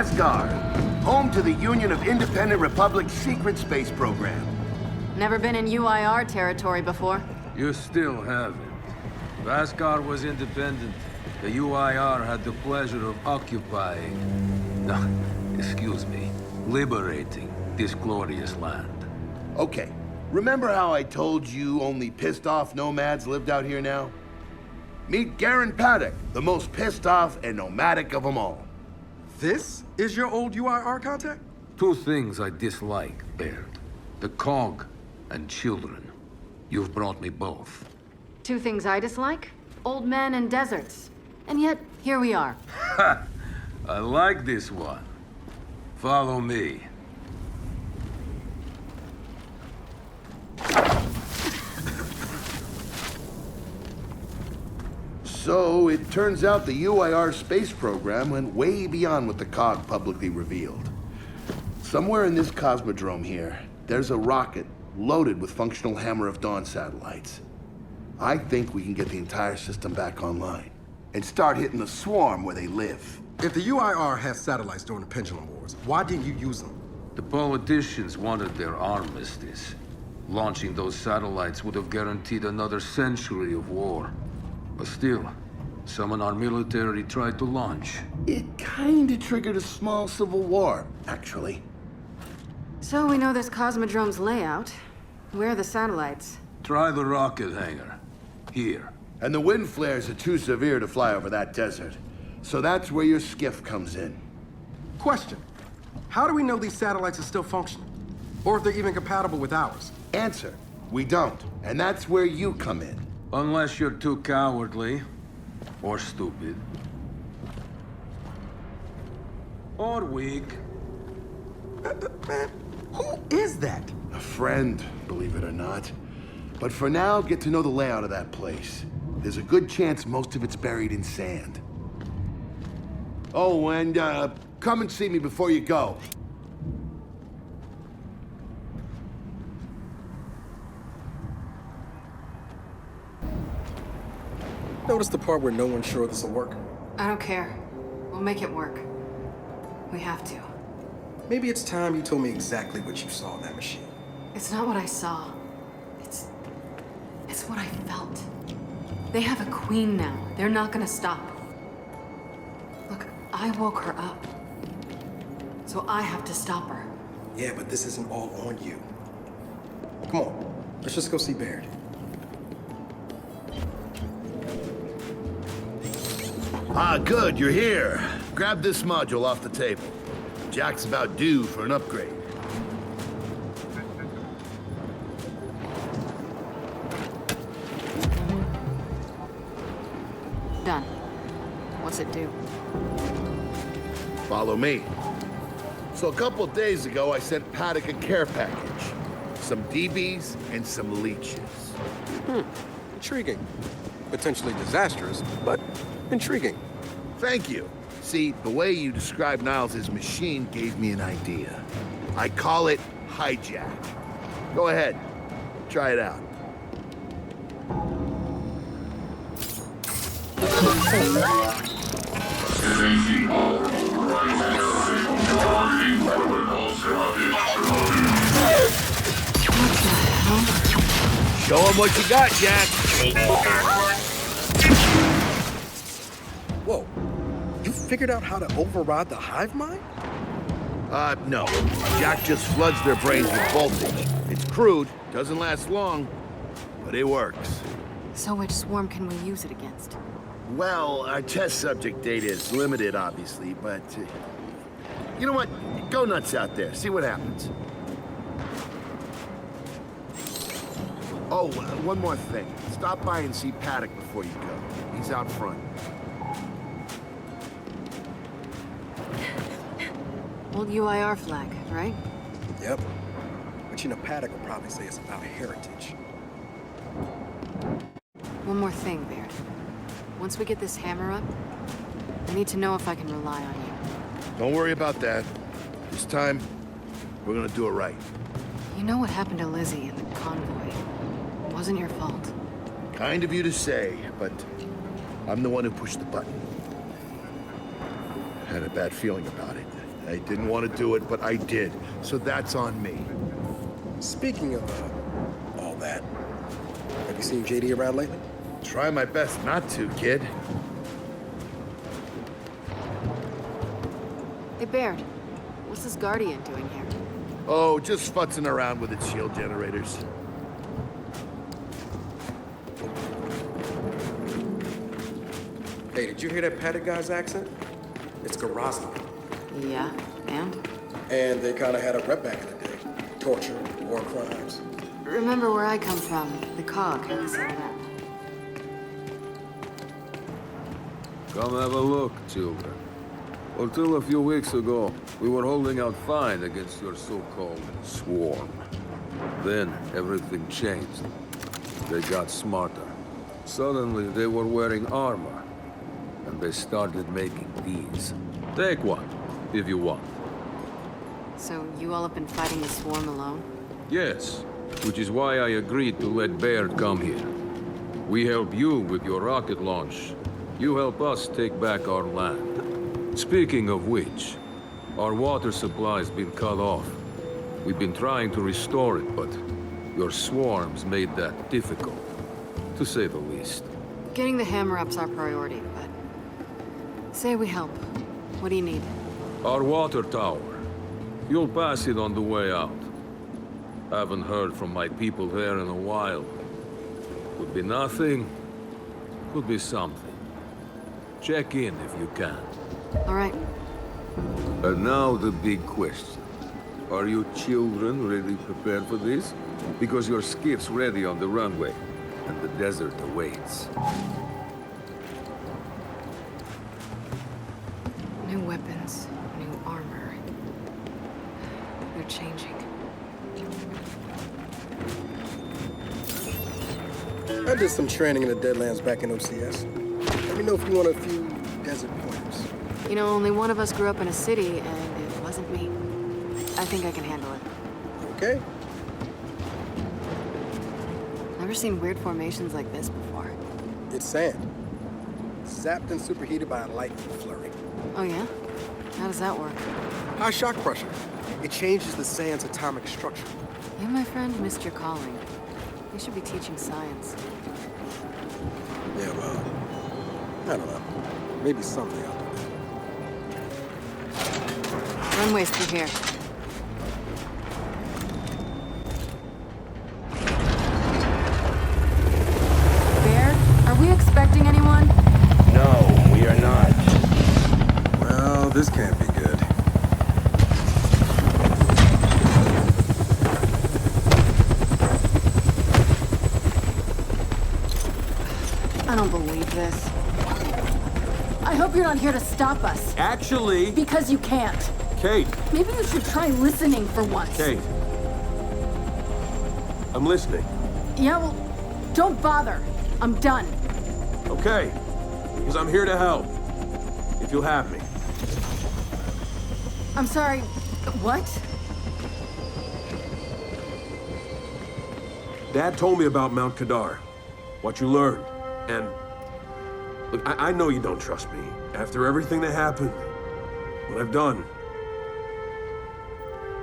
Asgard, home to the Union of Independent Republic's secret space program. Never been in UIR territory before. You still haven't. If Asgard was independent, the UIR had the pleasure of occupying... No, excuse me, liberating this glorious land. Okay, remember how I told you only pissed-off nomads lived out here now? Meet Garen Paddock, the most pissed-off and nomadic of them all. This is your old UIR contact? Two things I dislike, Baird. The Cog and children. You've brought me both. Two things I dislike? Old men and deserts. And yet, here we are. Ha! I like this one. Follow me. So, it turns out the UIR space program went way beyond what the COG publicly revealed. Somewhere in this cosmodrome here, there's a rocket loaded with functional Hammer of Dawn satellites. I think we can get the entire system back online and start hitting the swarm where they live. If the UIR has satellites during the Pendulum Wars, why didn't you use them? The politicians wanted their armistice. Launching those satellites would have guaranteed another century of war. But still, some in our military tried to launch. It kinda triggered a small civil war, actually. So we know this Cosmodrome's layout. Where are the satellites? Try the rocket hangar. Here. And the wind flares are too severe to fly over that desert. So that's where your skiff comes in. Question. How do we know these satellites are still functional? Or if they're even compatible with ours? Answer, we don't. And that's where you come in. Unless you're too cowardly. Or stupid. Or weak. Man, who is that? A friend, believe it or not. But for now, get to know the layout of that place. There's a good chance most of it's buried in sand. Oh, and come and see me before you go. Notice the part where no one's sure this will work? I don't care. We'll make it work. We have to. Maybe it's time you told me exactly what you saw in that machine. It's not what I saw. It's what I felt. They have a queen now. They're not gonna stop. Look, I woke her up. So I have to stop her. Yeah, but this isn't all on you. Come on, let's just go see Baird. Ah, good, you're here. Grab this module off the table. Jack's about due for an upgrade. Done. What's it do? Follow me. So a couple days ago, I sent Paddock a care package. Some DBs and some leeches. Intriguing. Potentially disastrous, but intriguing. Thank you. See, the way you described Niles' machine gave me an idea. I call it Hijack. Go ahead. Try it out. Show him what you got, Jack. Whoa. You figured out how to override the hive mind? No. Jack just floods their brains with voltage. It's crude, doesn't last long, but it works. So which swarm can we use it against? Well, our test subject data is limited, obviously, but... you know what? Go nuts out there. See what happens. Oh, one more thing. Stop by and see Paddock before you go. He's out front. Old UIR flag, right? Yep. But you know, Paddock will probably say it's about heritage. One more thing, Baird. Once we get this hammer up, I need to know if I can rely on you. Don't worry about that. This time, we're gonna do it right. You know what happened to Lizzie in the convoy? It wasn't your fault. Kind of you to say, but I'm the one who pushed the button. Had a bad feeling about it. I didn't want to do it, but I did. So that's on me. Speaking of all that, have you seen JD around lately? Try my best not to, kid. Hey, Baird. What's this Guardian doing here? Oh, just futzing around with its shield generators. Hey, did you hear that padded guy's accent? It's Grozny. Yeah, and? And they kind of had a rep back in the day. Torture, war crimes. Remember where I come from. The COG had to set it up. Come have a look, children. Until a few weeks ago, we were holding out fine against your so-called swarm. Then, everything changed. They got smarter. Suddenly, they were wearing armor. And they started making these. Take one, if you want. So you all have been fighting the swarm alone? Yes, which is why I agreed to let Baird come here. We help you with your rocket launch. You help us take back our land. Speaking of which, our water supply's been cut off. We've been trying to restore it, but your swarms made that difficult, to say the least. Getting the hammer-up's our priority, but... Say we help. What do you need? Our water tower. You'll pass it on the way out. Haven't heard from my people there in a while. Could be nothing, could be something. Check in if you can. All right. And now the big question. Are you children really prepared for this? Because your skiff's ready on the runway, and the desert awaits. New weapons, new armor. They're changing. I did some training in the Deadlands back in OCS. Let me know if you want a few desert pointers. You know, only one of us grew up in a city, and it wasn't me. I think I can handle it. Okay? Never seen weird formations like this before. It's sand. Zapped and superheated by a lightning flurry. Oh yeah? How does that work? High shock pressure. It changes the sand's atomic structure. You, my friend, missed your calling. You should be teaching science. Yeah, well, I don't know. Maybe someday I'll do that. Runway's through here. Baird, are we expecting anyone? No, we are not. Well, this can't be good. I don't believe this. I hope you're not here to stop us. Actually, Because you can't. Kate, Maybe you should try listening for once. Kate. I'm listening. Yeah, well, don't bother. I'm done. Okay. Because I'm here to help. If you'll have me. I'm sorry. What? Dad told me about Mount Kadar. What you learned. And look, I know you don't trust me. After everything that happened, what I've done,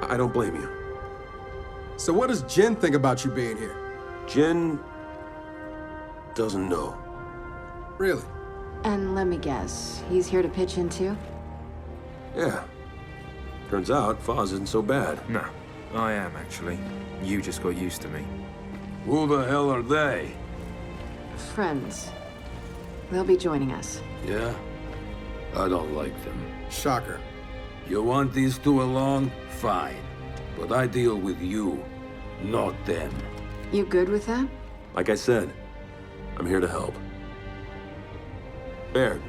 I don't blame you. So what does Jen think about you being here? Jen doesn't know. Really? And let me guess, he's here to pitch in too? Yeah. Turns out Foz isn't so bad. No, I am actually. You just got used to me. Who the hell are they? Friends. They'll be joining us. Yeah? I don't like them. Shocker. You want these two along? Fine. But I deal with you, not them. You good with that? Like I said, I'm here to help. Baird.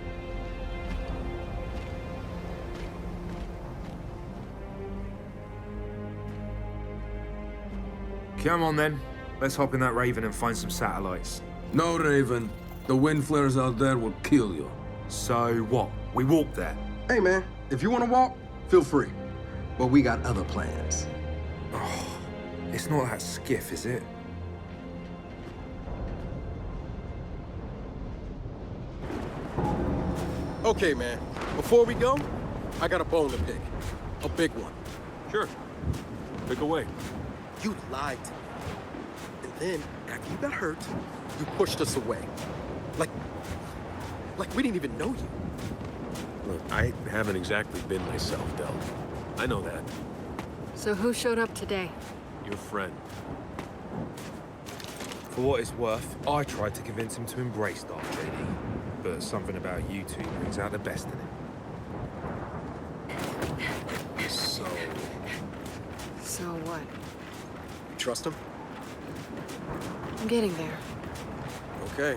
Come on then. Let's hop in that Raven and find some satellites. No, Raven. The wind flares out there will kill you. So what? We walk there. Hey, man, if you want to walk, feel free. But we got other plans. It's not that skiff, is it? Okay, man, before we go, I got a bone to pick. A big one. Sure. Pick away. You lied to me. And then, after you got hurt, you pushed us away. Like we didn't even know you. Look, I haven't exactly been myself, Del. I know that. So who showed up today? Your friend. For what it's worth, I tried to convince him to embrace Dark JD. But something about you two brings out the best in him. So what? Trust him? I'm getting there. Okay.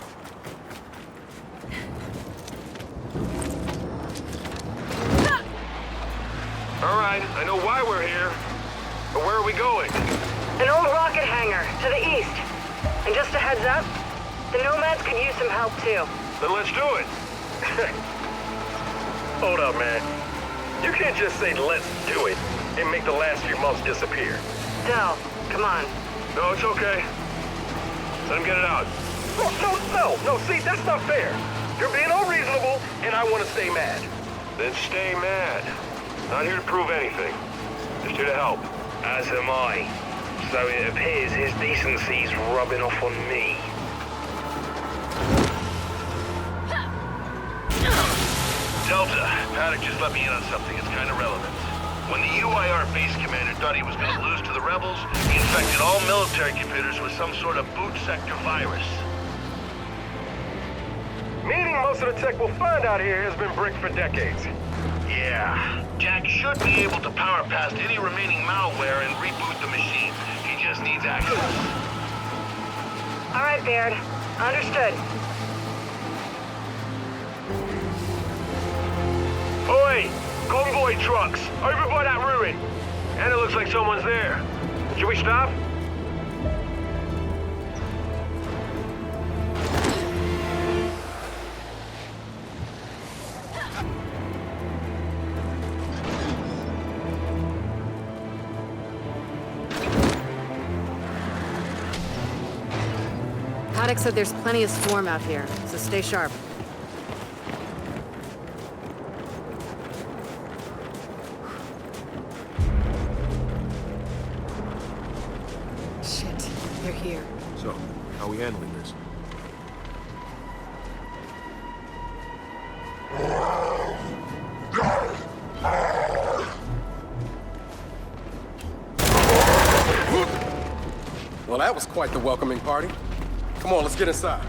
All right, I know why we're here, but where are we going? An old rocket hangar, to the east. And just a heads up, the Nomads could use some help too. Then let's do it. Hold up, man. You can't just say let's do it and make the last few months disappear. Del, come on. No, it's okay. Let him get it out. No, see, that's not fair. You're being unreasonable, and I want to stay mad. Then stay mad. Not here to prove anything. Just here to help. As am I. So it appears his decency's rubbing off on me. Delta, Paddock just let me in on something. It's kind of relevant. When the UIR base commander thought he was going to lose to the rebels, he infected all military computers with some sort of boot sector virus. Meaning most of the tech we'll find out here has been bricked for decades. Yeah. Jack should be able to power past any remaining malware and reboot the machine. He just needs access. All right, Baird. Understood. Oi! Convoy trucks! Over by that ruin! And it looks like someone's there. Should we stop? Paddock said there's plenty of swarm out here, so stay sharp. Shit, they're here. So, how are we handling this? Well, that was quite the welcoming party. Come on, let's get inside.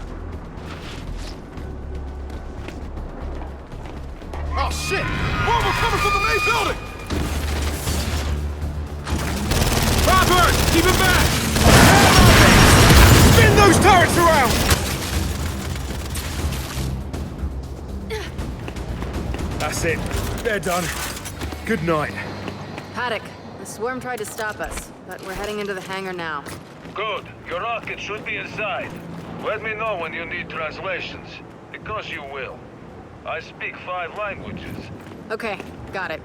Oh, shit! Bomber coming from the main building! Robert! Keep it back! Spin those turrets around! That's it. They're done. Good night. Paddock, the swarm tried to stop us, but we're heading into the hangar now. Good. Your rocket should be inside. Let me know when you need translations, because you will. I speak 5 languages. Okay, got it.